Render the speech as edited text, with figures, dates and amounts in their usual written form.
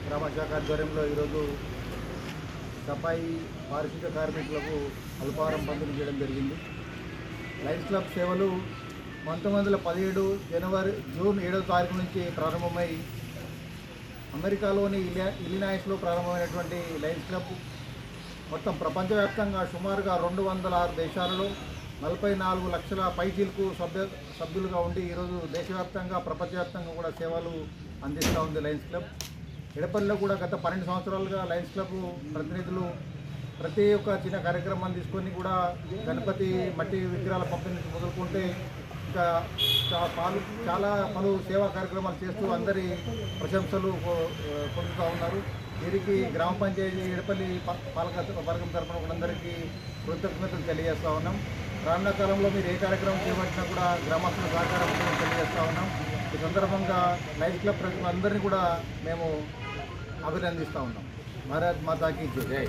గ్రామ శాఖ ఆధ్వర్యంలో ఈరోజు సఫాయి పారిశుద్ధ్య కార్మికులకు అల్పాహారం పంపిణీ చేయడం జరిగింది. లయన్స్ క్లబ్ సేవలు 1917 జూన్ 7వ తారీఖు నుంచి ప్రారంభమై అమెరికాలోని ఇలినాయిస్లో ప్రారంభమైనటువంటి లయన్స్ క్లబ్ మొత్తం ప్రపంచవ్యాప్తంగా సుమారుగా 206 దేశాలలో 44 లక్షల పైచీలకు సభ్యులుగా ఉండి ఈరోజు దేశవ్యాప్తంగా ప్రపంచవ్యాప్తంగా కూడా సేవలు అందిస్తూ ఉంది లయన్స్ క్లబ్. ఎడపల్లిలో కూడా గత 12 సంవత్సరాలుగా లయన్స్ క్లబ్ ప్రతినిధులు ప్రతి ఒక్క చిన్న కార్యక్రమాన్ని తీసుకొని కూడా గణపతి మట్టి విగ్రహాల పంపిణీ నుంచి మొదలుకుంటే ఇంకా చాలా పలు సేవా కార్యక్రమాలు చేస్తూ అందరి ప్రశంసలు పొందుతూ ఉన్నారు. వీరికి గ్రామ పంచాయతీ ఎడపల్లి వర్గం తరఫున అందరికీ కృతజ్ఞతలు తెలియజేస్తూ ఉన్నాం. రానున్న కాలంలో మీరు ఏ కార్యక్రమం చేపట్టినా కూడా గ్రామస్తుల సహకారం తెలియజేస్తూ ఉన్నాం. ఈ సందర్భంగా లయన్స్ క్లబ్ ప్రజలందరినీ కూడా మేము అభినందిస్తూ ఉన్నాం. భారత్ మాతాకి జై.